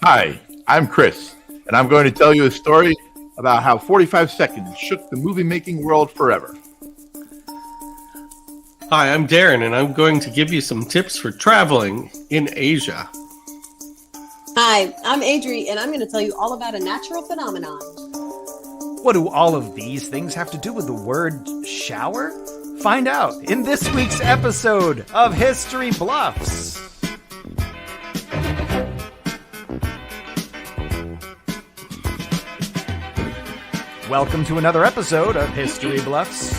Hi, I'm Chris, and I'm going to tell you a story about how 45 seconds shook the movie-making world forever. Hi, I'm Darren, and I'm going to give you some tips for traveling in Asia. Hi, I'm Adri, and I'm going to tell you all about a natural phenomenon. What do all of these things have to do with the word shower? Find out in this week's episode of History Bluffs. Welcome to another episode of History Bluffs,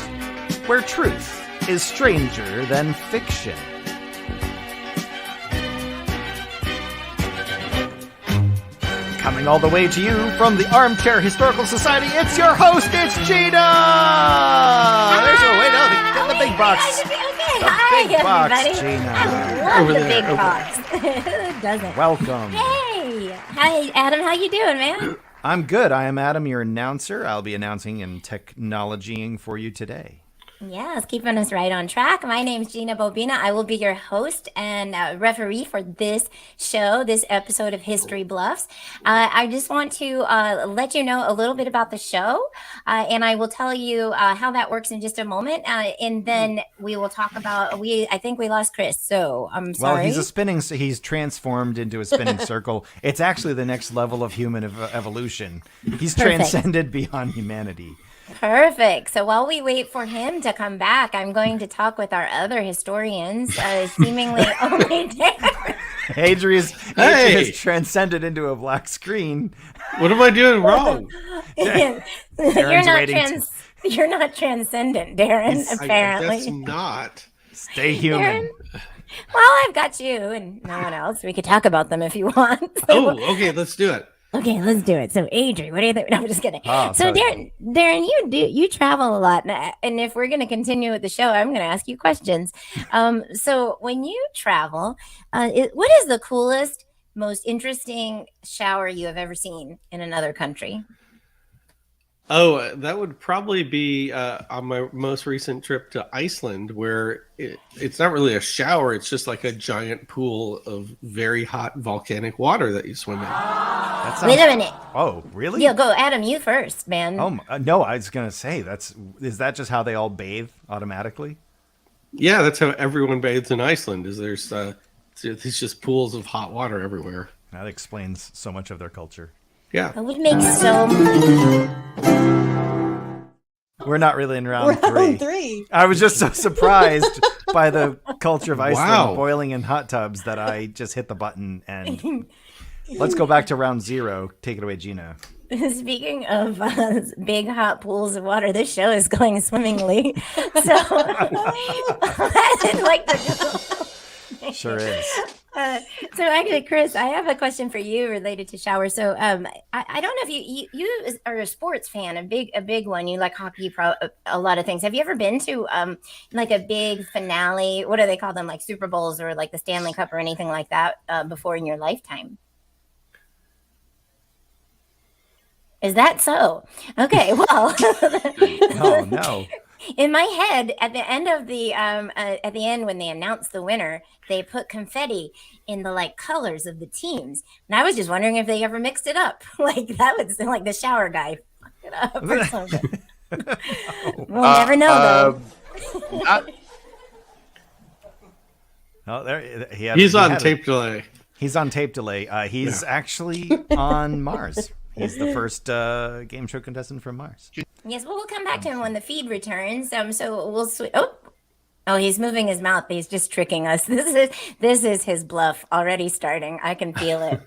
where truth is stranger than fiction. Coming all the way to you from the Armchair Historical Society, it's your host, it's Gina! There's your way down, the big box. Hi, big box, everybody. Gina. I love the big box. Who doesn't? Welcome. Hey, hi, Adam. How you doing, man? I'm good. I am Adam, your announcer. I'll be announcing and technologying for you today. Yes, keeping us right on track. My name's Gina Bobina. I will be your host and referee for this show, this episode of History Bluffs. I just want to let you know a little bit about the show, and I will tell you how that works in just a moment. And then we will talk about, I think we lost Chris, so I'm sorry. Well, he's transformed into a spinning circle. It's actually the next level of human evolution. He's transcended beyond humanity. Perfect. So while we wait for him to come back, I'm going to talk with our other historians, seemingly only Darren. Adrian has transcended into a black screen. What am I doing wrong? You're not transcendent, Darren, apparently. That's not. Stay human. Darren, well, I've got you and no one else. We could talk about them if you want. Okay, let's do it. Okay, let's do it. So, Adri, what do you think? No, I'm just kidding. Oh, so, Darren, you travel a lot, and if we're going to continue with the show, I'm going to ask you questions. So, when you travel, what is the coolest, most interesting shower you have ever seen in another country? Oh, that would probably be on my most recent trip to Iceland, where it's not really a shower. It's just like a giant pool of very hot volcanic water that you swim in. Wait a minute. Oh, really? Yeah, go, Adam, you first, man. Oh, no, I was going to say, is that just how they all bathe automatically? Yeah, that's how everyone bathes in Iceland, is there's just pools of hot water everywhere. That explains so much of their culture. Yeah. That would make so We're not really in round three. I was just so surprised by the culture of Iceland Wow. boiling in hot tubs that I just hit the button and let's go back to round 0. Take it away, Gina. Speaking of big hot pools of water, this show is going swimmingly. So I didn't like the Sure is. So actually, Chris, I have a question for you related to showers. So I don't know if you are a sports fan, a big one. You like hockey, a lot of things. Have you ever been to like a big finale? What do they call them? Like Super Bowls or like the Stanley Cup or anything like that before in your lifetime? Is that so? Okay, well. Oh, no. In my head, at the end when they announced the winner, they put confetti in the like colors of the teams, and I was just wondering if they ever mixed it up. Like that would seem like the shower guy fucked it up or something. We'll never know though. Oh, there He's on tape delay. He's on tape delay. He's actually on Mars. He's the first game show contestant from Mars. Yes, well, we'll come back to him when the feed returns. So we'll switch. Oh, he's moving his mouth. He's just tricking us. This is his bluff already starting. I can feel it.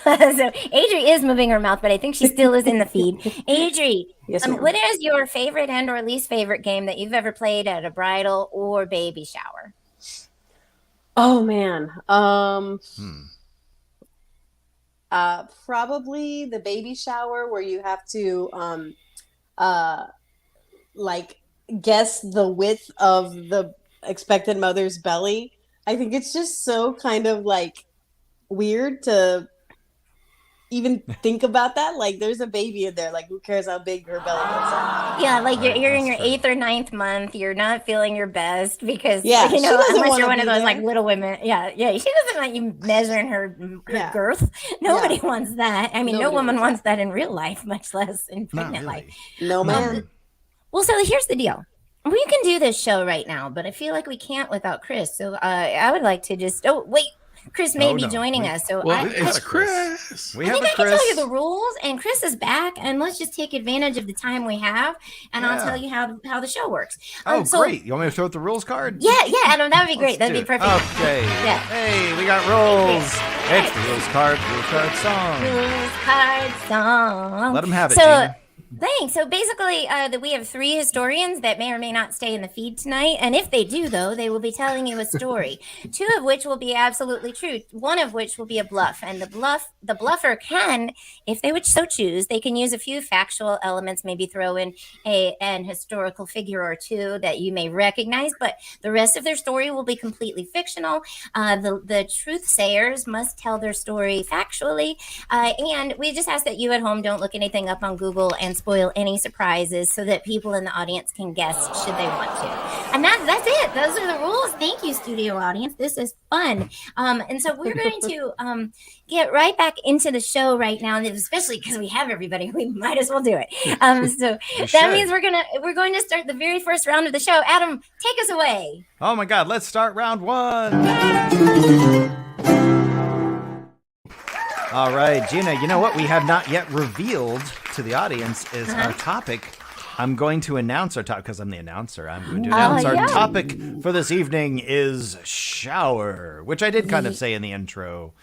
So Adri is moving her mouth, but I think she still is in the feed. Adri, Yes, what is your favorite and or least favorite game that you've ever played at a bridal or baby shower? Oh man. Probably the baby shower where you have to like guess the width of the expected mother's belly. I think it's just so kind of like weird to even think about that? Like, there's a baby in there. Like, who cares how big her belly is? Yeah, like Right, you're in that's your fair. 8th or 9th month. You're not feeling your best because Yeah, you she know, doesn't unless wanna you're one of be those there. like Little Women. Yeah, yeah. She doesn't want you measuring her Yeah. girth. Nobody Yeah. wants that. I mean, no Nobody woman wants wants that in real life, much less in Not pregnant life. really. No, Um, man. Well, so here's the deal. We can do this show right now, but I feel like we can't without Chris. So I would like to just. Oh wait, Chris may Oh, be no. joining us. So Well, I, We've got it's a Chris. Chris. We I have think a I can tell you Chris. the rules, and Chris is back, and let's just take advantage of the time we have, and I'll Yeah. tell you how the show works. Oh, So- great. You want me to throw out the rules card? Yeah, Adam, that would be great. Let's That'd do be it. perfect. Okay. Yeah. Hey, we got rules. Okay. It's the rules card song. Rules card song. Let them have it, So, Gina. thanks. So basically, we have 3 historians that may or may not stay in the feed tonight, and if they do, though, they will be telling you a story. 2 of which will be absolutely true. 1 of which will be a bluff, and the bluffer can, if they would so choose, they can use a few factual elements, maybe throw in an historical figure or 2 that you may recognize, but the rest of their story will be completely fictional. The truth sayers must tell their story factually, and we just ask that you at home don't look anything up on Google and spoil any surprises so that people in the audience can guess should they want to. And that's it. Those are the rules. Thank you, studio audience. This is fun. And so we're going to get right back into the show right now, and especially because we have everybody, we might as well do it. So We that should. means we're going to start the very first round of the show. Adam, take us away. Oh my God, let's start round 1. All right, Gina, you know what we have not yet revealed to the audience is our topic. I'm going to announce our topic because I'm the announcer. I'm going to announce our yeah. topic for this evening is shower, which I did kind of say in the intro.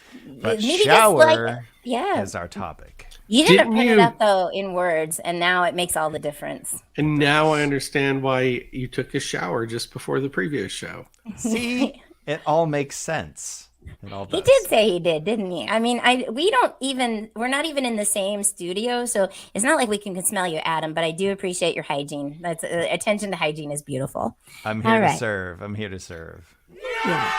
But Maybe just shower yeah. is our topic. You didn't Didn't put it you- up though in words, and now it makes all the difference. And now I understand why you took a shower just before the previous show. See, it all makes sense. It all does. He did say he did, didn't he? I mean, we're not even in the same studio, so it's not like we can smell you, Adam. But I do appreciate your hygiene. That's attention to hygiene is beautiful. I'm here All to right. serve. I'm here to serve. Yeah.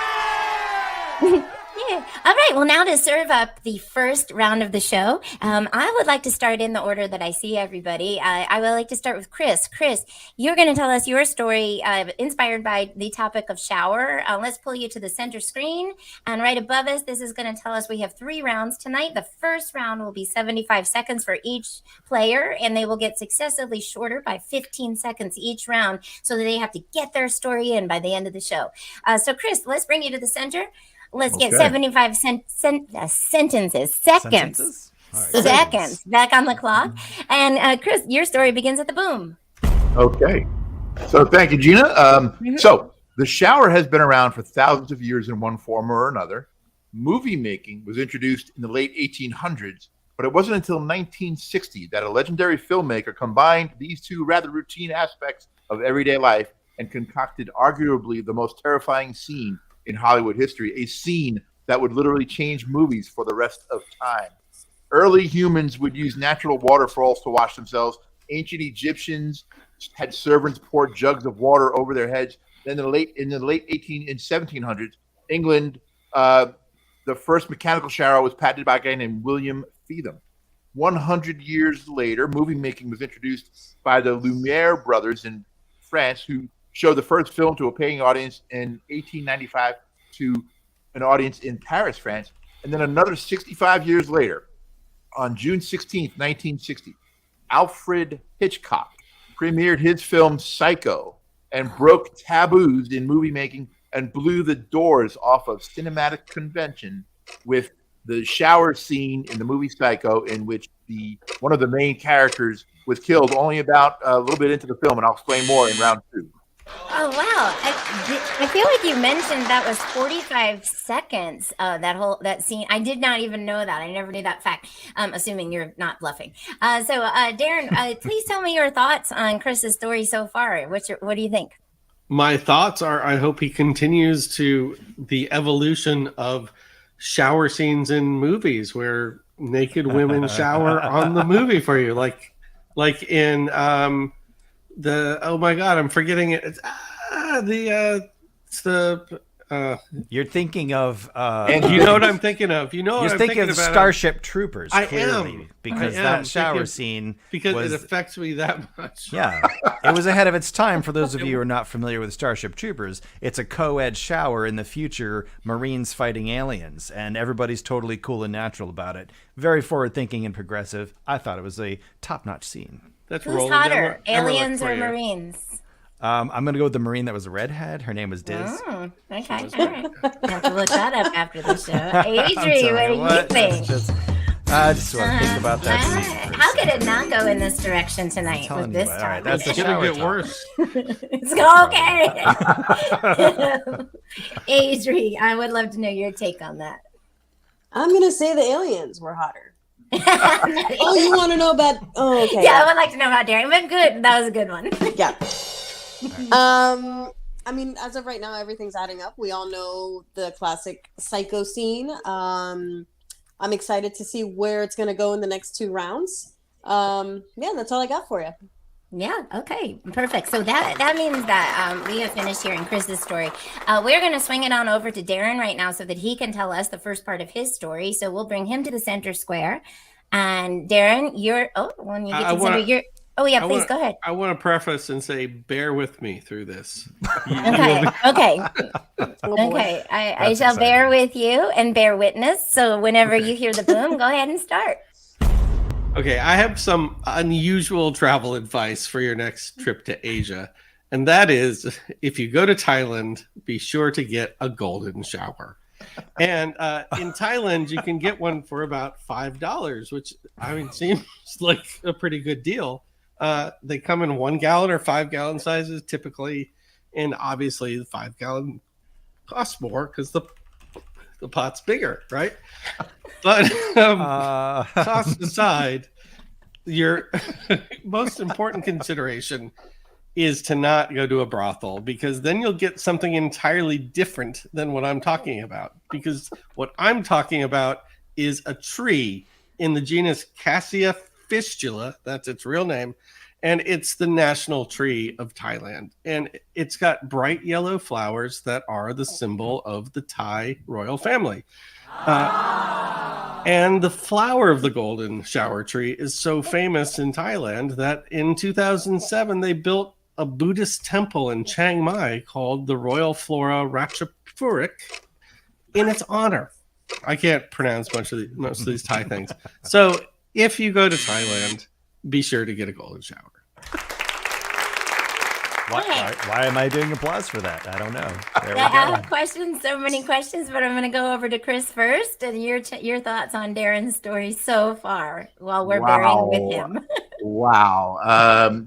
Yeah. All right. Well, now to serve up the first round of the show, I would like to start in the order that I see everybody. I would like to start with Chris. Chris, you're going to tell us your story inspired by the topic of shower. Let's pull you to the center screen. And right above us, this is going to tell us we have 3 rounds tonight. The first round will be 75 seconds for each player, and they will get successively shorter by 15 seconds each round so that they have to get their story in by the end of the show. So, Chris, let's bring you to the center. Let's get Okay. 75 sentences, seconds. Sentences? All right, Seconds back on the clock. And Chris, your story begins at the boom. Okay. So thank you, Gina. So the shower has been around for thousands of years in one form or another. Movie making was introduced in the late 1800s, but it wasn't until 1960 that a legendary filmmaker combined these 2 rather routine aspects of everyday life and concocted arguably the most terrifying scene in Hollywood history, a scene that would literally change movies for the rest of time. Early humans would use natural waterfalls to wash themselves. Ancient Egyptians had servants pour jugs of water over their heads. Then in the late 1700s, England, the first mechanical shower was patented by a guy named William Feetham. 100 years later, movie making was introduced by the Lumiere brothers in France, who showed the first film to a paying audience in 1895 to an audience in Paris, France. And then another 65 years later, on June 16th, 1960, Alfred Hitchcock premiered his film Psycho and broke taboos in movie making and blew the doors off of cinematic convention with the shower scene in the movie Psycho, in which one of the main characters was killed only about a little bit into the film, and I'll explain more in round 2. Oh, wow. I feel like you mentioned that was 45 seconds, that scene. I did not even know that. I never knew that fact, assuming you're not bluffing. So, Darren, please tell me your thoughts on Chris's story so far. What do you think? My thoughts are I hope he continues to the evolution of shower scenes in movies where naked women shower on the movie for you. Like in oh my God, I'm forgetting it. It's the You're thinking of And You know what I'm thinking of. You know what you're I'm thinking thinking of about. Starship Troopers, I clearly, am. because I am that shower thinking- scene because was, it affects me that much. yeah, it was ahead of its time. For those of you who are not familiar with Starship Troopers, it's a co-ed shower in the future, Marines fighting aliens, and everybody's totally cool and natural about it. Very forward-thinking and progressive. I thought it was a top-notch scene. That's Who's rolling down hotter, my- Emerald aliens for or you. Marines? I'm going to go with the Marine that was a redhead. Her name was Diz. Oh, okay, all right. I have to look that up after the show. I'm Adri, sorry, what do what? you think? I just want to think about that scene. for a How could second. it not go in this direction tonight telling with you this what, all right, topic? that's It's the gonna shower get talk. worse. It's okay. Adri, I would love to know your take on that. I'm gonna say the aliens were hotter. Oh, you want to know about? Oh, okay. Yeah, I would like to know about Darren, but good. That was a good one. Yeah. I mean, as of right now, everything's adding up. We all know the classic Psycho scene. I'm excited to see where it's gonna go in the next 2 rounds. Yeah, that's all I got for you. Yeah, okay, perfect. So that means that we have finished hearing Chris's story. We're going to swing it on over to Darren right now so that he can tell us the first part of his story. So we'll bring him to the center square. And Darren, when you get to the center, you're... Oh, yeah, please, go ahead. I want to preface and say, bear with me through this. Okay, okay. Oh, boy. Okay, I That's shall bear exciting. with you and bear witness. So whenever you hear the boom, go ahead and start. Okay, I have some unusual travel advice for your next trip to Asia. And that is, if you go to Thailand, be sure to get a golden shower. And in Thailand, you can get one for about $5, which I mean seems like a pretty good deal. They come in 1 gallon or 5 gallon sizes typically, and obviously the 5 gallon costs more because the pot's bigger, right? But cost aside, your most important consideration is to not go to a brothel, because then you'll get something entirely different than what I'm talking about. Because what I'm talking about is a tree in the genus Cassia fistula. That's its real name. And it's the national tree of Thailand. And it's got bright yellow flowers that are the symbol of the Thai royal family. And the flower of the golden shower tree is so famous in Thailand that in 2007, they built a Buddhist temple in Chiang Mai called the Royal Flora Ratchapurik in its honor. I can't pronounce most of these Thai things. So if you go to Thailand, be sure to get a golden shower. Why am I doing applause for that? I don't know. There we I go. have questions, so many questions, but I'm going to go over to Chris first and your thoughts on Darren's story so far while we're bearing with him. Wow.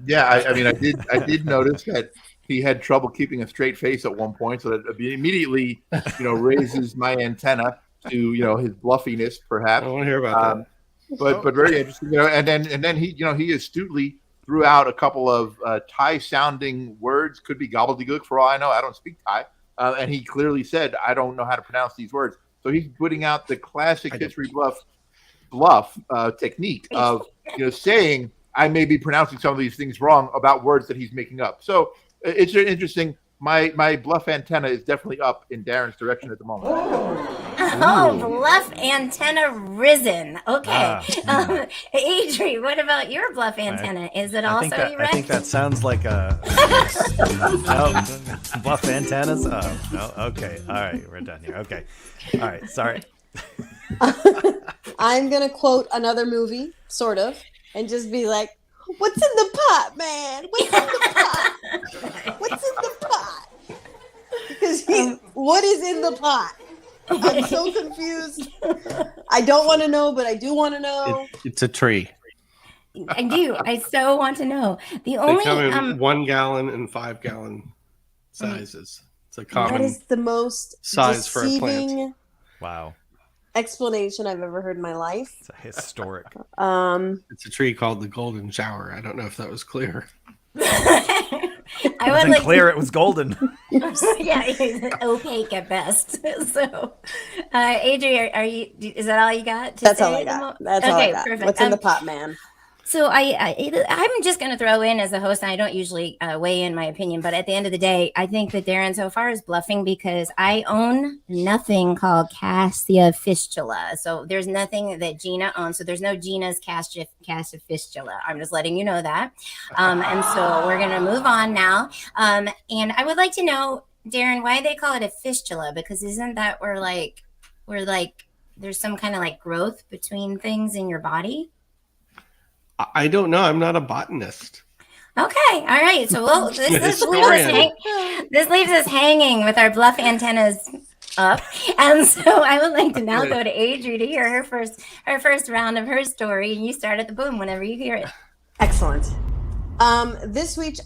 Yeah, I mean, I did notice that he had trouble keeping a straight face at one point, so that immediately, raises my antenna to, his bluffiness, perhaps. I want to hear about that. But very interesting. And then he astutely threw out a couple of Thai-sounding words. Could be gobbledygook for all I know. I don't speak Thai. And he clearly said, I don't know how to pronounce these words. So he's putting out the classic history bluff technique of saying I may be pronouncing some of these things wrong about words that he's making up. So it's interesting. My bluff antenna is definitely up in Darren's direction at the moment. Oh, bluff antenna risen. Okay. Adri, what about your bluff antenna? Is it also erect? I think that sounds like a bluff antennas. Oh, no. Okay. All right. We're done here. Okay. All right. Sorry. I'm gonna quote another movie, sort of, and just be like, "What's in the pot, man? What's in the pot? What's in the pot?" Because what is in the pot? I'm so confused. I don't want to know, but I do want to know. It's a tree. I do. I so want to know. The They only come in 1 gallon and 5 gallon sizes. It's a That common is the most size for a plant. deceiving Wow. explanation I've ever heard in my life. It's a historic. It's a tree called the golden shower. I don't know if that was clear. I It would wasn't like clear. It was golden. yeah, it's opaque at best. So, Adri, are you? Is that all you got? To That's say all I at the got. mo- That's all I Okay, got. perfect. What's in the pot, man? So I'm just going to throw in as a host, and I don't usually weigh in my opinion, but at the end of the day, I think that Darren so far is bluffing because I own nothing called Cassia Fistula. So there's nothing that Gina owns. So there's no Gina's Cassia Fistula. I'm just letting you know that. And so we're going to move on now. And I would like to know, Darren, why they call it a fistula? Because isn't that where there's some kind of like growth between things in your body? I don't know. I'm not a botanist. Okay, all right. So this leaves us hanging with our bluff antennas up, and so I would like to now go to Adri to hear her first round of her story. And you start at the boom whenever you hear it. Excellent. This week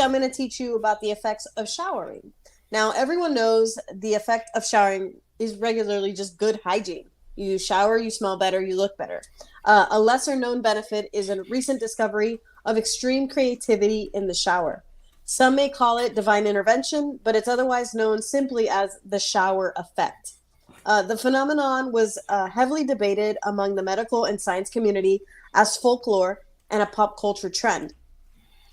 I'm going to teach you about the effects of showering. Now, everyone knows the effect of showering is regularly just good hygiene. You shower, you smell better, you look better. A lesser known benefit is a recent discovery of extreme creativity in the shower. Some may call it divine intervention, but it's otherwise known simply as the shower effect. The phenomenon was heavily debated among the medical and science community as folklore and a pop culture trend.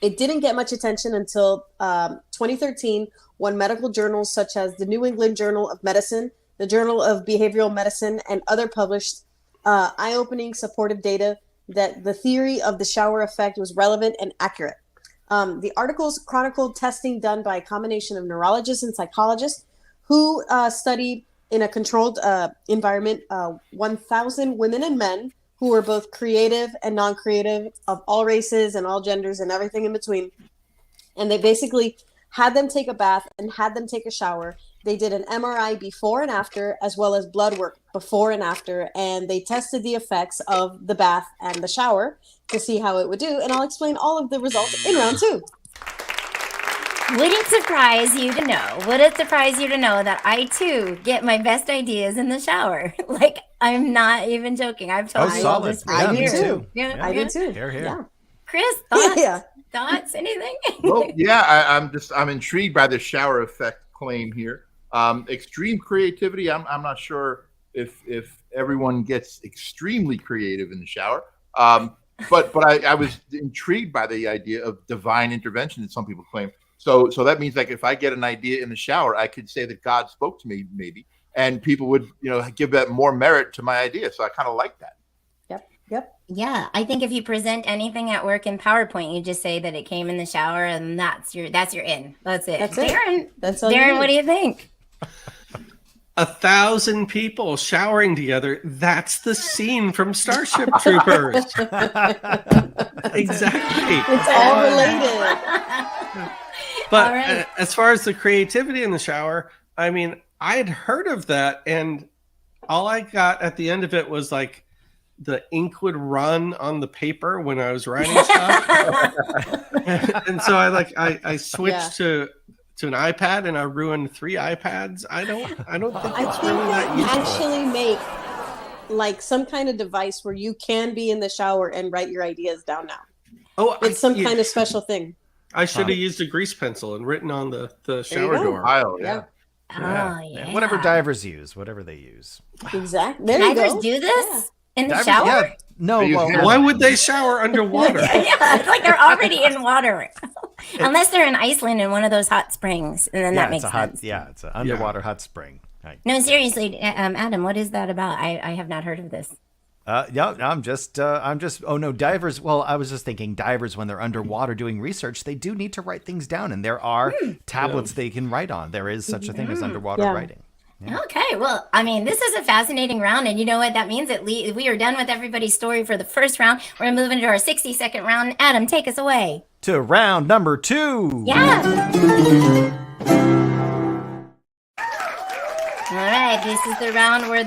It didn't get much attention until 2013, when medical journals such as the New England Journal of Medicine, the Journal of Behavioral Medicine, and other published eye-opening supportive data that the theory of the shower effect was relevant and accurate. The articles chronicled testing done by a combination of neurologists and psychologists who studied in a controlled environment 1,000 women and men who were both creative and non-creative, of all races and all genders and everything in between. And they basically had them take a bath and had them take a shower. They did an MRI before and after, as well as blood work before and after, and they tested the effects of the bath and the shower to see how it would do. And I'll explain all of the results in round two. Would it surprise you to know that I too get my best ideas in the shower? Like, I'm not even joking. I've told you all this for years. Too. Yeah, I do too. Here. Yeah. Chris, thoughts? Yeah. Thoughts? Anything? Well, yeah, I'm intrigued by the shower effect claim here. Extreme creativity. I'm not sure if everyone gets extremely creative in the shower. But I was intrigued by the idea of divine intervention that some people claim. So that means, like, if I get an idea in the shower, I could say that God spoke to me, maybe, and people would, give that more merit to my idea. So I kind of like that. Yep. Yeah, I think if you present anything at work in PowerPoint, you just say that it came in the shower, and that's your in. That's it. That's Darren, it. That's all. Darren, what do you think? 1,000 people showering together. That's the scene from Starship Troopers. Exactly. It's all related. But All right. as far as the creativity in the shower, I mean, I had heard of that, and all I got at the end of it was like the ink would run on the paper when I was writing stuff. And so I switched to an iPad, and I ruined 3 iPads. I don't think I it's think really that that useful. actually make like some kind of device where you can be in the shower and write your ideas down now. Oh, It's some kind of special thing. I should have used a grease pencil and written on the shower go. door. Wow, Yeah. Oh, yeah. Whatever divers use, whatever they use. Exactly. There you Divers go. do this in the Divers- shower? yeah. No, They use well, hand- Why would they shower underwater? Yeah, it's like they're already in water. Unless they're in Iceland in one of those hot springs, and then that makes sense. It's an underwater hot spring. Right. No, seriously, Adam, what is that about? I have not heard of this. I'm just. Oh no, divers. Well, I was just thinking, divers when they're underwater doing research, they do need to write things down, and there are tablets they can write on. There is such a thing as underwater writing. Yeah. Okay, well, I mean, this is a fascinating round, and you know what that means? We are done with everybody's story for the first round. We're gonna move into our 60-second round. Adam, take us away. To round number 2. Yeah. All right, this is the round where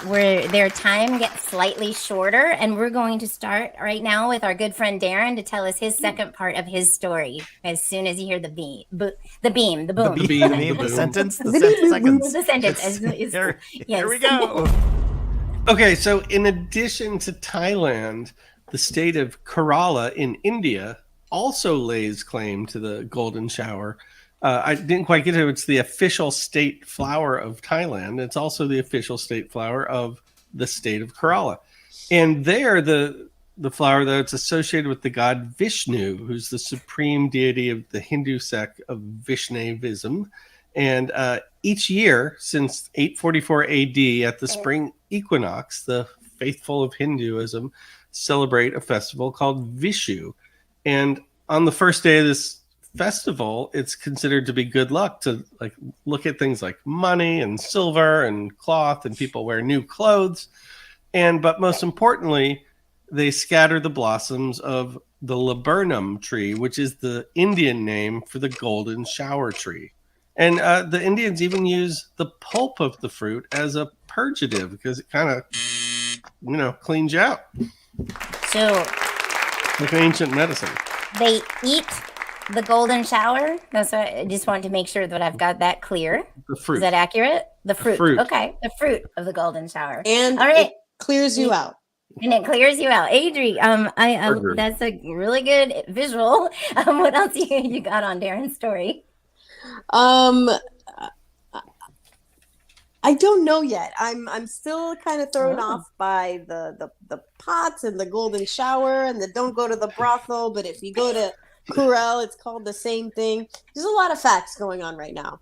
where their time gets slightly shorter, and we're going to start right now with our good friend Darren to tell us his second part of his story. As soon as you hear the beam, the boom, The beam, The sentence, the seconds. the sentence. Here we go. Okay, so in addition to Thailand, the state of Kerala in India also lays claim to the golden shower. I didn't quite get it. It's the official state flower of Thailand. It's also the official state flower of the state of Kerala. And there, the the flower, though, it's associated with the god Vishnu, who's the supreme deity of the Hindu sect of Vaishnavism. And each year since 844 AD at the spring equinox, the faithful of Hinduism celebrate a festival called Vishu. And on the first day of this festival, it's considered to be good luck to like look at things like money and silver and cloth, and people wear new clothes. But most importantly, they scatter the blossoms of the laburnum tree, which is the Indian name for the golden shower tree. And the Indians even use the pulp of the fruit as a purgative because it kind of, cleans you out. So, like ancient medicine. they eat the golden shower? That's what, I just want to make sure that I've got that clear. The fruit. Is that accurate? The fruit. fruit. Okay, the fruit of the golden shower. And all right. it clears you out. And it clears you out. Adri, that's a really good visual. What else you got on Darren's story? I don't know yet. I'm still kind of thrown off by the pots and the golden shower and the don't go to the brothel, but if you go to Curel, it's called the same thing. There's a lot of facts going on right now.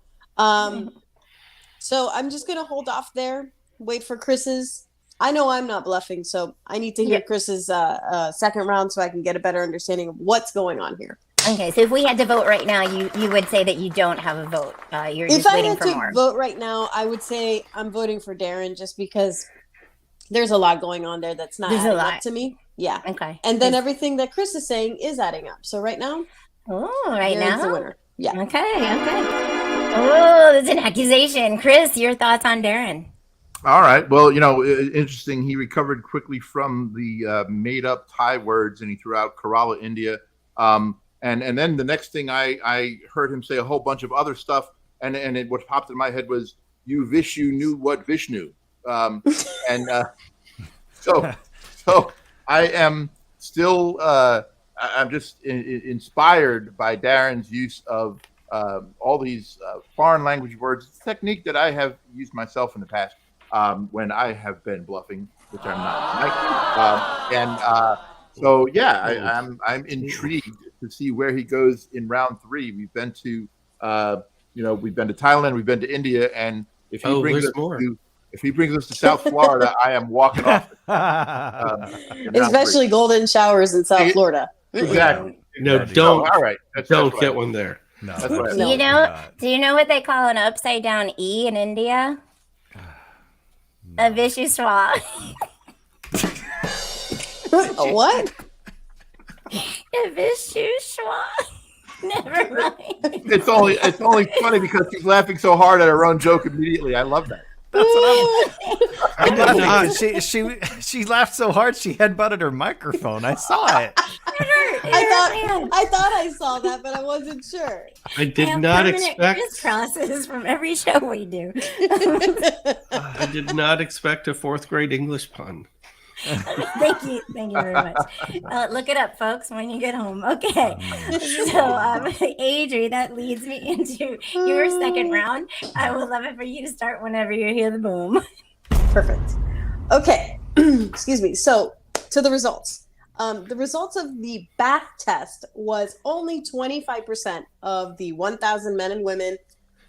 So I'm just gonna hold off there, wait for Chris's. I know I'm not bluffing, so I need to hear Chris's second round so I can get a better understanding of what's going on here. Okay, so if we had to vote right now, you would say that you don't have a vote. You're just waiting for more. If I had to vote right now, I would say I'm voting for Darren just because there's a lot going on there that's not adding up to me. Yeah. Okay. And then everything that Chris is saying is adding up. So right now, Darren's the winner. Yeah. Okay. Oh, there's an accusation. Chris, your thoughts on Darren? All right. Well, interesting. He recovered quickly from the made-up Thai words, and he threw out Kerala, India. And then the next thing I heard him say a whole bunch of other stuff, and what popped in my head was, "You wish you knew what Vishnu." So I am still I'm just inspired by Darren's use of all these foreign language words. It's a technique that I have used myself in the past when I have been bluffing, which I'm not. So yeah, I'm intrigued to see where he goes in round 3. We've been to Thailand, we've been to India, and if he brings us to South Florida, I am walking off. Especially golden showers in South Florida. Exactly. No, don't. All right. Don't get one there. No. Do you know what they call an upside down E in India? A Vishuswa. A what? A Vishuswa. Never mind. It's only funny because she's laughing so hard at her own joke immediately. I love that. That's what I'm laughing. She laughed so hard she headbutted her microphone. I saw it. I thought I saw that, but I wasn't sure. I did not expect crisscrosses from every show we do. I did not expect a 4th grade English pun. Thank you very much. Look it up, folks, when you get home. Okay. So, Adri, that leads me into your second round. I would love it for you to start whenever you hear the boom. Perfect. Okay. Excuse me. So, to the results. The results of the Bath test was only 25% of the 1,000 men and women,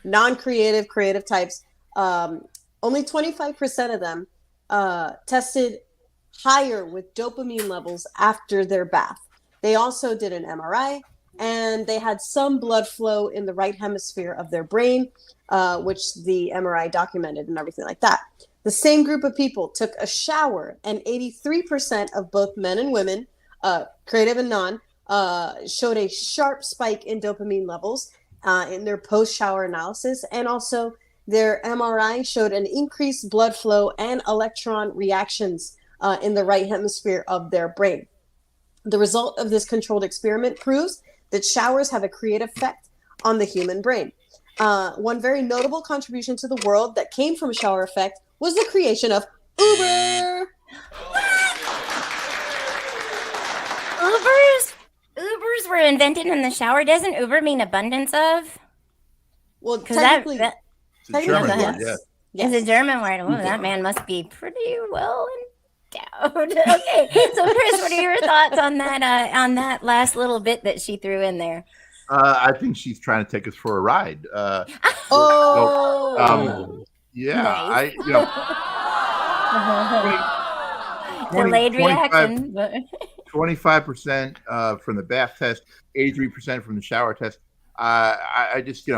non-creative, creative types. Only 25% of them tested higher with dopamine levels after their bath. They also did an MRI, and they had some blood flow in the right hemisphere of their brain, which the MRI documented and everything like that. The same group of people took a shower, and 83% of both men and women, creative and non, showed a sharp spike in dopamine levels in their post-shower analysis, and also their MRI showed an increased blood flow and electron reactions in the right hemisphere of their brain. The result of this controlled experiment proves that showers have a creative effect on the human brain. One very notable contribution to the world that came from a shower effect was the creation of Uber. Ubers were invented in the shower. Doesn't Uber mean abundance of? Well, technically, it's a German word, yes. It's a German word. Oh, that man must be pretty well out. Okay, so Chris, what are your thoughts on that last little bit that she threw in there? I think she's trying to take us for a ride. Oh, Yeah, Nice. Delayed reaction. But 25% from the bath test, 83% from the shower test. I just,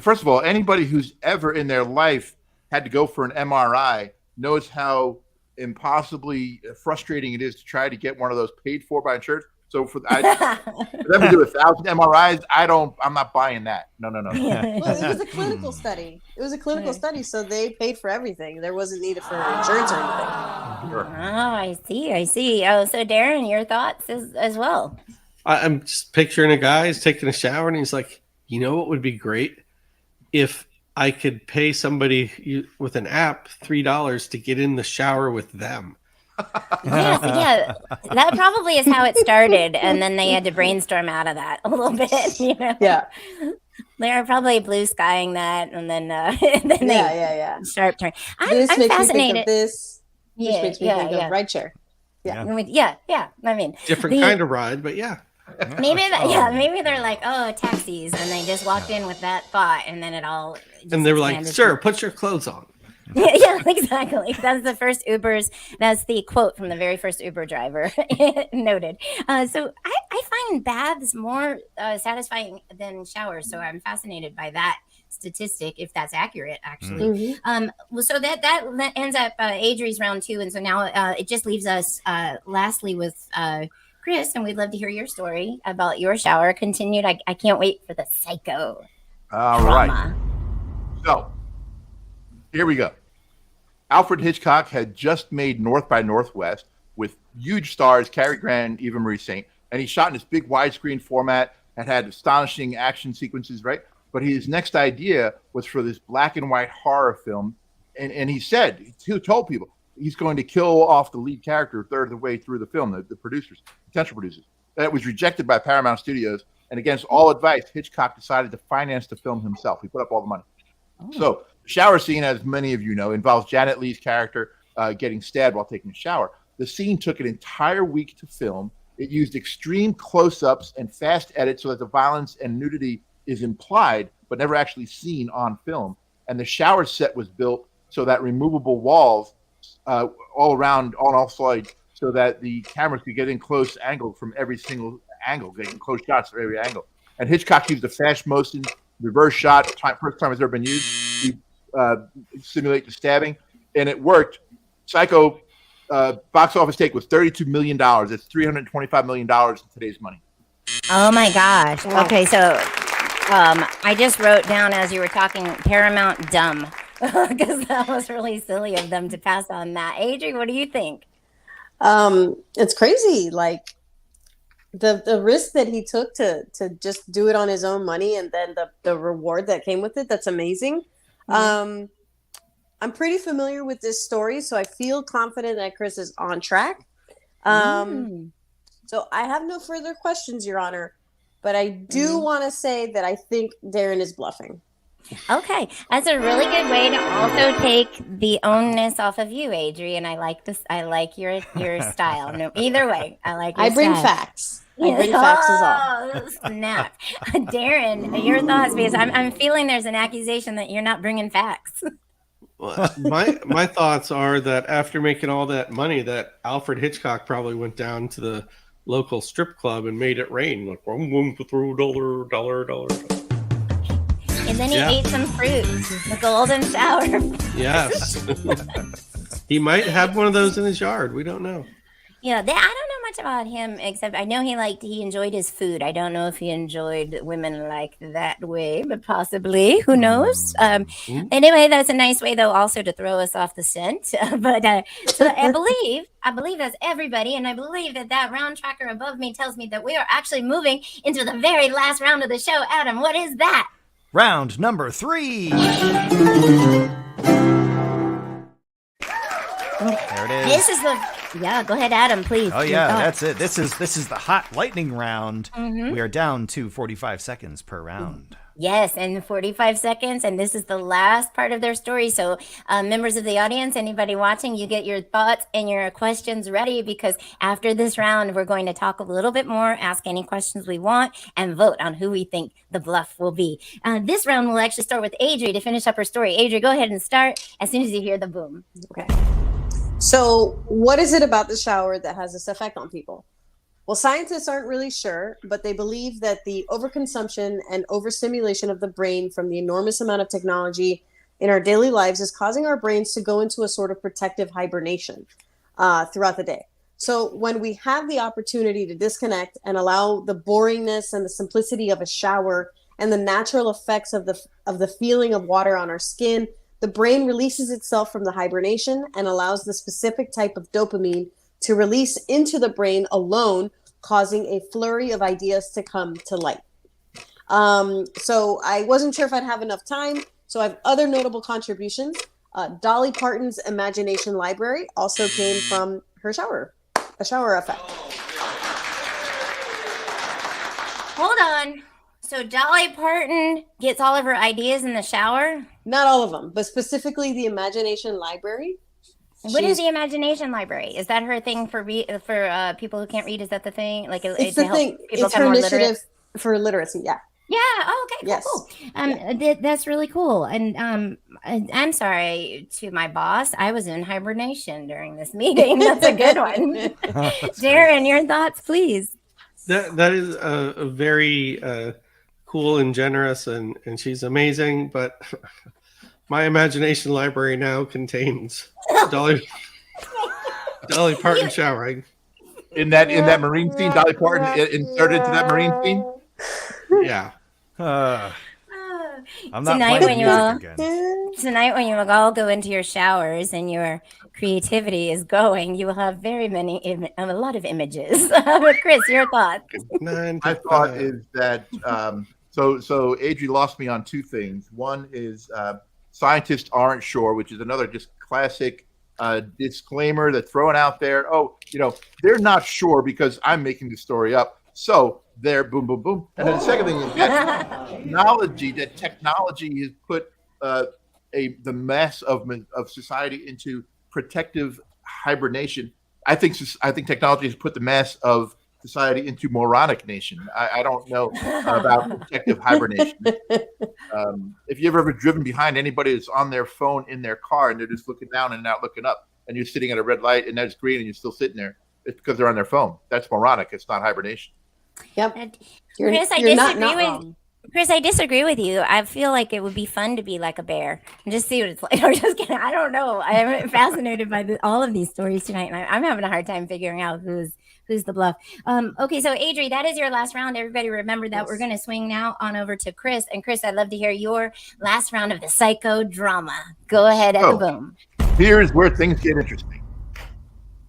first of all, anybody who's ever in their life had to go for an MRI knows how impossibly frustrating it is to try to get one of those paid for by insurance. So for them to do 1,000 MRIs, I'm not buying that. No. well, it was a clinical study. It was a clinical study, so they paid for everything. There wasn't needed for insurance or anything. Sure. Oh, I see. Oh, so Darren, your thoughts as well? I'm just picturing a guy who's taking a shower and he's like, you know what would be great? If I could pay somebody with an app $3 to get in the shower with them. Yeah, that probably is how it started, and then they had to brainstorm out of that a little bit. Yeah, they're probably blue skying that, and then yeah. sharp turn. This I'm makes fascinated. me think of this. This makes me think of ride share. Yeah. I mean, Different kind of ride, but yeah. Maybe they're like, oh, taxis, and they just walked in with that thought, and then it all. And they were like, "Sir, put your clothes on." Yeah, exactly. That's the first Ubers. That's the quote from the very first Uber driver. Noted. So I find baths more satisfying than showers. So I'm fascinated by that statistic, if that's accurate, actually. Well, so that ends up Adri's round 2, and so now it just leaves us lastly with Chris, and we'd love to hear your story about your shower. Continued. I can't wait for the psycho. All drama. right. So. Here we go. Alfred Hitchcock had just made North by Northwest with huge stars, Cary Grant, Eva Marie Saint, and he shot in this big widescreen format and had astonishing action sequences, right? But his next idea was for this black and white horror film, and he told people he's going to kill off the lead character a third of the way through the film, the potential producers. That was rejected by Paramount Studios, and against all advice, Hitchcock decided to finance the film himself. He put up all the money. So the shower scene, as many of you know, involves Janet Leigh's character getting stabbed while taking a shower. The scene took an entire week to film. It used extreme close-ups and fast edits so that the violence and nudity is implied but never actually seen on film. And the shower set was built so that removable walls all around on all sides so that the cameras could get in close angle from every single angle, getting close shots from every angle. And Hitchcock used a fast motion reverse shot, first time it's ever been used to simulate the stabbing, and it worked. Psycho box office take was $32 million. It's $325 million in today's money. Oh my gosh. Okay, so I just wrote down as you were talking Paramount dumb because that was really silly of them to pass on that. Adri, what do you think? It's crazy. Like the risk that he took to just do it on his own money, and then the reward that came with it, that's amazing. I'm pretty familiar with this story, so I feel confident that Chris is on track. So I have no further questions, Your Honor, but I do want to say that I think Darren is bluffing. Okay, that's a really good way to also take the ownness off of you, Adri, and I like this. I like your style. No, either way, I like. Your I bring style. facts. I bring facts is all. Oh, snap, Darren, your thoughts, because I'm feeling there's an accusation that you're not bringing facts. Well, my thoughts are that after making all that money, that Alfred Hitchcock probably went down to the local strip club and made it rain. Like, I'm going to throw dollar. And then he ate some fruit, the golden shower. Yes. He might have one of those in his yard. We don't know. Yeah, I don't know much about him, except I know he enjoyed his food. I don't know if he enjoyed women like that way, but possibly. Who knows? Anyway, that's a nice way, though, also to throw us off the scent. But so I believe that's everybody, and I believe that round tracker above me tells me that we are actually moving into the very last round of the show. Adam, what is that? Round number 3. There it is. Yeah, go ahead, Adam, please. Oh Your yeah, thoughts. that's it. This is the hot lightning round. Mhm. We are down to 45 seconds per round. Yes, and 45 seconds, and this is the last part of their story. So, members of the audience, anybody watching, you get your thoughts and your questions ready because after this round, we're going to talk a little bit more, ask any questions we want, and vote on who we think the bluff will be. This round will actually start with Adri to finish up her story. Adri, go ahead and start as soon as you hear the boom. Okay. So, what is it about the shower that has this effect on people? Well, scientists aren't really sure, but they believe that the overconsumption and overstimulation of the brain from the enormous amount of technology in our daily lives is causing our brains to go into a sort of protective hibernation throughout the day. So when we have the opportunity to disconnect and allow the boringness and the simplicity of a shower and the natural effects of the feeling of water on our skin, the brain releases itself from the hibernation and allows the specific type of dopamine to release into the brain alone, causing a flurry of ideas to come to light. So I wasn't sure if I'd have enough time. So I have other notable contributions. Dolly Parton's imagination library also came from her shower, a shower effect. Hold on. So Dolly Parton gets all of her ideas in the shower? Not all of them, but specifically the imagination library. What is the imagination library? Is that her thing for people who can't read? Is that the thing? Like it's the thing. It's her initiative for literacy. Yeah. Yeah. Oh, okay. Cool. Yes. Cool. That's really cool. And I'm sorry to my boss. I was in hibernation during this meeting. That's a good one. Darren, your thoughts, please. That is a very cool and generous, and she's amazing. But my imagination library now contains Dolly Parton showering. In that marine scene, Dolly Parton inserted into that marine scene. Yeah. I'm not Tonight playing when you all- music again. Tonight, when you all go into your showers and your creativity is going, you will have a lot of images. But Chris, your thoughts? My thought is that so Adri lost me on two things. One is scientists aren't sure, which is another just classic disclaimer that's thrown out there. Oh, they're not sure because I'm making the story up. So they're boom, boom, boom. And then the second thing is that technology has put the mass of society into protective hibernation. I think technology has put the mass of society into moronic nation. I don't know about protective hibernation. If you've ever driven behind anybody that's on their phone in their car and they're just looking down and not looking up, and you're sitting at a red light and that's green and you're still sitting there, it's because they're on their phone. That's moronic. It's not hibernation. Yep. Chris, I disagree with you. I feel like it would be fun to be like a bear and just see what it's like. I'm just kidding. I don't know. I'm fascinated by all of these stories tonight, and I'm having a hard time figuring out who's the bluff. Okay, so Adri, that is your last round. Everybody remember that. Yes. We're going to swing now on over to Chris. And Chris, I'd love to hear your last round of the psychodrama. Go ahead at the boom. Here's where things get interesting.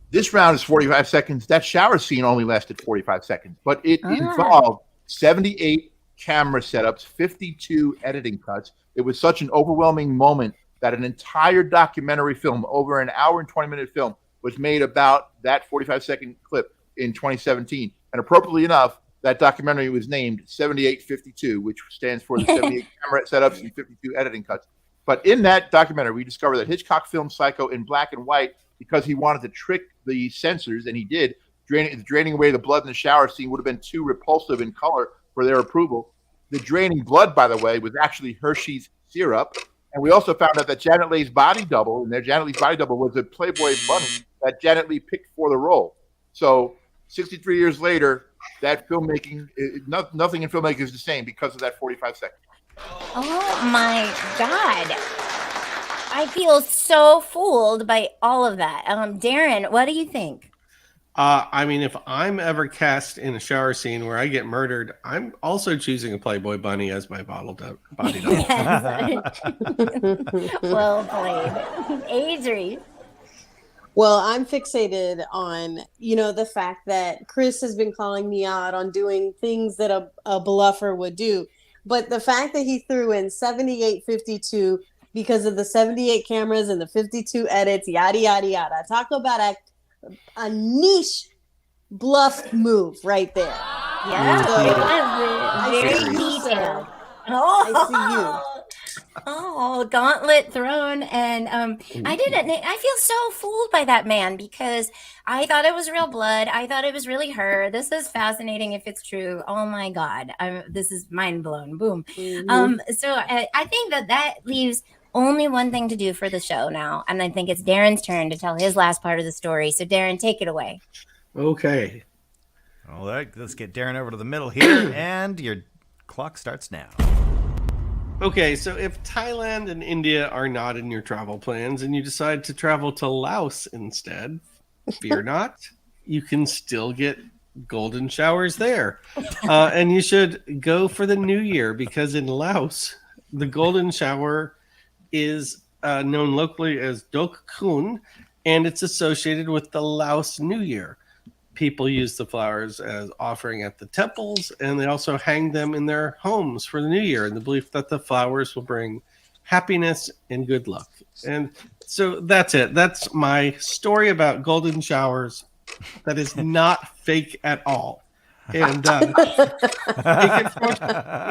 This round is 45 seconds. That shower scene only lasted 45 seconds, but it involved 78 camera setups, 52 editing cuts. It was such an overwhelming moment that an entire documentary film, over an hour and 20-minute film, was made about that 45-second clip in 2017. And appropriately enough, that documentary was named 7852, which stands for the 78 camera setups and 52 editing cuts. But in that documentary, we discovered that Hitchcock filmed Psycho in black and white because he wanted to trick the censors, and he did. Draining away the blood in the shower scene would have been too repulsive in color for their approval. The draining blood, by the way, was actually Hershey's syrup. And we also found out that Janet Leigh's body double, was a Playboy bunny that Janet Leigh picked for the role. So 63 years later, that filmmaking, nothing in filmmaking is the same because of that 45 seconds. Oh my God. I feel so fooled by all of that. Darren, what do you think? I mean, if I'm ever cast in a shower scene where I get murdered, I'm also choosing a Playboy bunny as my body double. Well played. Adri. Well, I'm fixated on, the fact that Chris has been calling me out on doing things that a bluffer would do. But the fact that he threw in 7852 because of the 78 cameras and the 52 edits, yada, yada, yada. Talk about a niche bluff move right there. Yeah, So, it was I very see you, sir. detailed. I Oh, gauntlet thrown, and I didn't. I feel so fooled by that man because I thought it was real blood. I thought it was really her. This is fascinating if it's true. Oh my god, this is mind blown. Boom. So I think that leaves only one thing to do for the show now, and I think it's Darren's turn to tell his last part of the story. So Darren, take it away. Okay. All right, let's get Darren over to the middle here, and your clock starts now. Okay, so if Thailand and India are not in your travel plans and you decide to travel to Laos instead, fear not, you can still get golden showers there. And you should go for the new year because in Laos, the golden shower is known locally as Dok Kun, and it's associated with the Laos New Year. People use the flowers as offering at the temples, and they also hang them in their homes for the new year in the belief that the flowers will bring happiness and good luck. And so that's it. That's my story about golden showers. That is not fake at all. And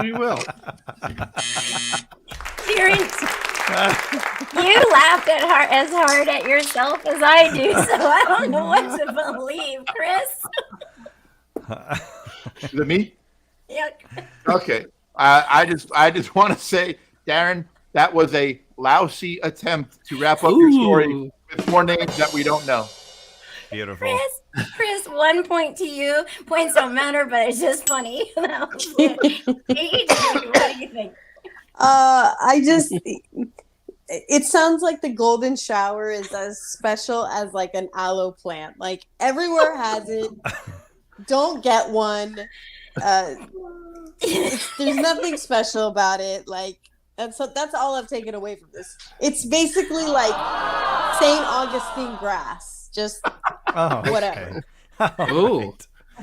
we will. You laughed as hard at yourself as I do, so I don't know what to believe, Chris. Is it me? Yeah. Okay. I just want to say, Darren, that was a lousy attempt to wrap up your story with more names that we don't know. Beautiful. Chris, 1 point to you. Points don't matter, but it's just funny. What do you think? It sounds like the golden shower is as special as like an aloe plant. Like everywhere has it. Don't get one. There's nothing special about it. Like that's all I've taken away from this. It's basically like St. Augustine grass. Just whatever. Okay. Oh,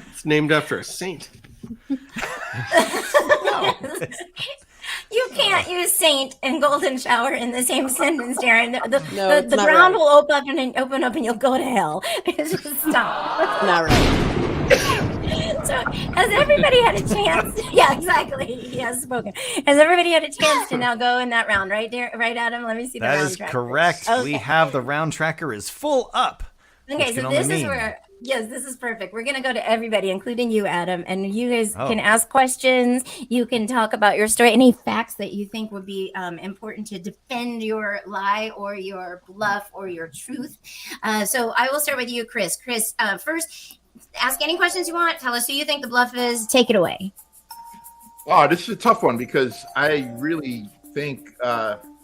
it's named after a saint. You can't use saint and golden shower in the same sentence, Darren. The not ground right. will open up and you'll go to hell. Just stop. Not right. So, has everybody had a chance? Yeah, exactly. He has spoken. Has everybody had a chance to now go in that round, right, right, Adam? Let me see the That round is tracker. correct. Okay. We have the round tracker is full up. Okay, which so can this only is mean- where, yes, this is perfect. We're going to go to everybody, including you, Adam, and you guys can ask questions. You can talk about your story, any facts that you think would be important to defend your lie or your bluff or your truth. So I will start with you, Chris. Chris, first, ask any questions you want. Tell us who you think the bluff is. Take it away. Oh, this is a tough one because I really think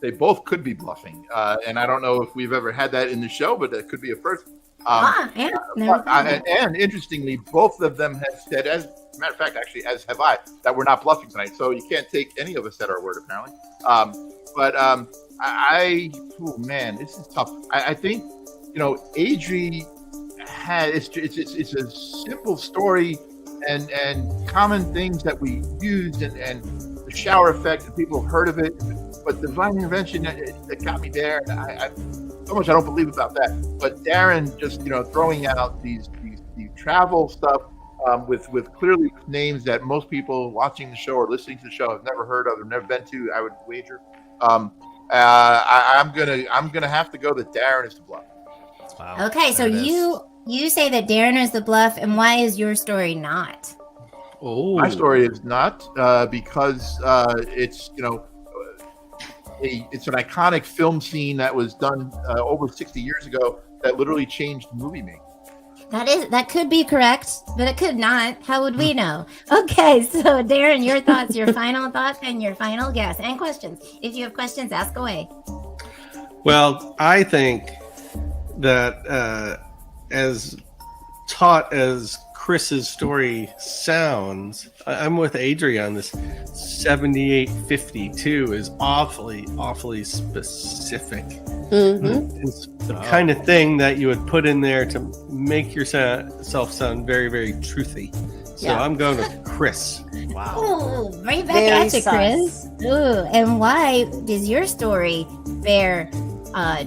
they both could be bluffing. And I don't know if we've ever had that in the show, but that could be a first. Yeah. And interestingly, both of them have said, as a matter of fact, actually, as have I, that we're not bluffing tonight. So you can't take any of us at our word, apparently. Oh man, this is tough. I think, Adri has, it's a simple story and common things that we use and the shower effect, and people have heard of it. But divine intervention that got me there. So much I don't believe about that. But Darren just throwing out these travel stuff with clearly names that most people watching the show or listening to the show have never heard of or never been to. I would wager. I'm gonna have to go that Darren is the bluff. Wow. Okay, so you say that Darren is the bluff, and why is your story not? Oh, My story is not because it's it's an iconic film scene that was done over 60 years ago that literally changed movie making. That could be correct, but it could not. How would we know? Okay, so Darren, your thoughts, your final thoughts, and your final guess, and questions. If you have questions, ask away. well, I think that as taut as Chris's story sounds, I'm with Adri on this. 7852 is awfully specific. Mm-hmm. It's the kind of thing that you would put in there to make yourself sound very, very truthy. So Yeah. I'm going with Chris. Wow. Ooh, right back Very at you, Chris. Ooh, and why does your story bear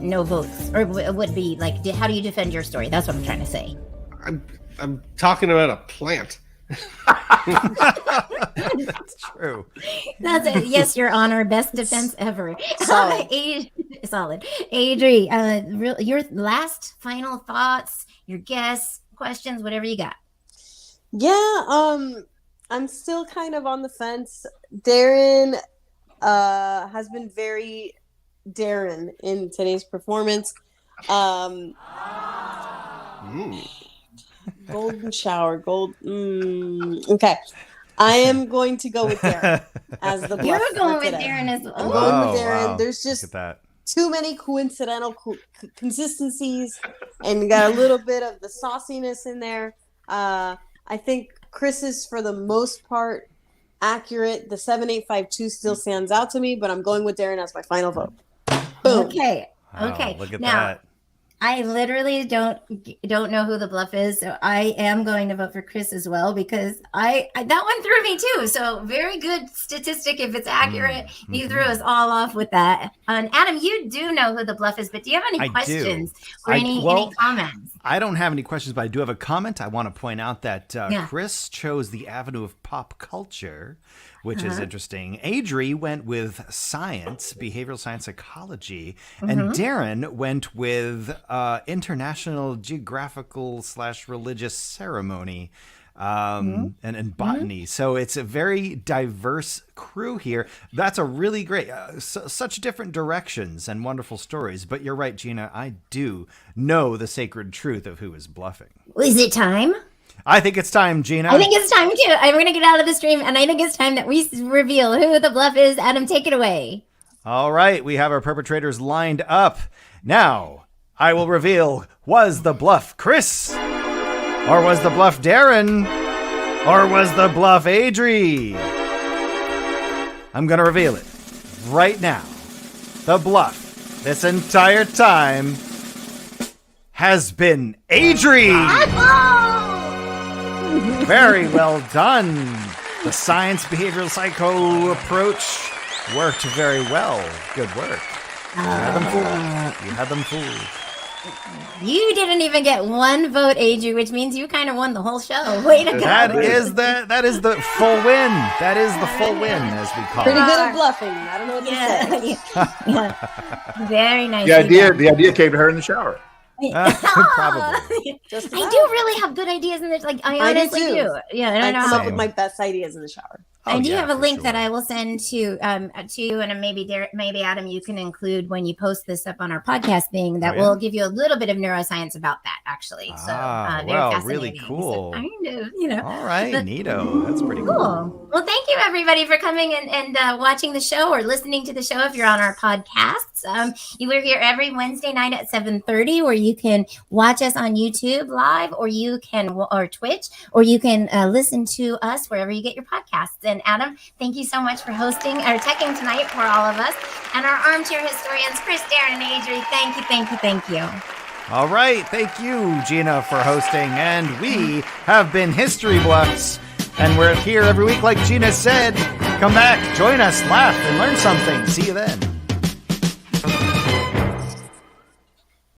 no votes, or would be like, how do you defend your story? That's what I'm trying to say. I'm talking about a plant. That's true. That's it. Yes, Your Honor. Best defense ever. Solid. Solid. Adri, your last final thoughts, your guess, questions, whatever you got. Yeah, I'm still kind of on the fence. Darren has been very Darren in today's performance. Golden shower, okay. I am going to go with Darren as the bluff. You're going for with today. Darren as well. I'm going with Darren. Wow. There's Look just at that. too many coincidental consistencies, and you got a little bit of the sauciness in there. I think Chris is, for the most part, accurate. The 7852 still stands out to me, but I'm going with Darren as my final vote. Boom. Okay. Wow, Okay. look at Now, that. I literally don't know who the bluff is, so I am going to vote for Chris as well, because I that one threw me too. So very good statistic if it's accurate. You threw us all off with that. And Adam, you do know who the bluff is, but do you have any I do. questions or any comments? I don't have any questions, but I do have a comment. I want to point out that Yeah. Chris chose the avenue of pop culture, which is interesting. Adri went with science, behavioral science, psychology, and Darren went with international geographical / religious ceremony and botany. So it's a very diverse crew here. That's a really great, such different directions and wonderful stories. But you're right, Gina. I do know the sacred truth of who is bluffing. Is it time? I think it's time, Gina. I think it's time too. I'm going to get out of the stream, and I think it's time that we reveal who the bluff is. Adam, take it away. All right, we have our perpetrators lined up. Now, I will reveal, was the bluff Chris? Or was the bluff Darren? Or was the bluff Adri? I'm going to reveal it right now. The bluff this entire time has been Adri. Very well done. The science behavioral psycho approach worked very well. Good work. You had them fooled. You had them fooled. You didn't even get one vote, Adri, which means you kind of won the whole show. Way to go. That is the full win. That is the full win, as we call Pretty it. good at bluffing. I don't know what to say. Yeah. Very nice. The idea came to her in the shower. Probably. Just I do really have good ideas in this. Like I honestly do, too. do. Yeah, and I I know come how up with my best ideas in the shower. I do yeah, have a for link sure. that I will send to you, and maybe Adam, you can include when you post this up on our podcast thing. That will give you a little bit of neuroscience about that, actually. So, very well, fascinating. really cool. So kind of, All right, but- neato. That's pretty cool. Cool. Well, thank you everybody for coming and watching the show or listening to the show if you're on our podcasts. You are here every Wednesday night at 7:30, where you can watch us on YouTube live, or you can or Twitch, or you can listen to us wherever you get your podcasts. And Adam, thank you so much for hosting or teching tonight for all of us, and our armchair historians, Chris, Darren, and Adri. Thank you, thank you, thank you. All right, thank you, Gina, for hosting. And we have been History Bluffs. And we're here every week, like Gina said. Come back, join us, laugh, and learn something. See you then.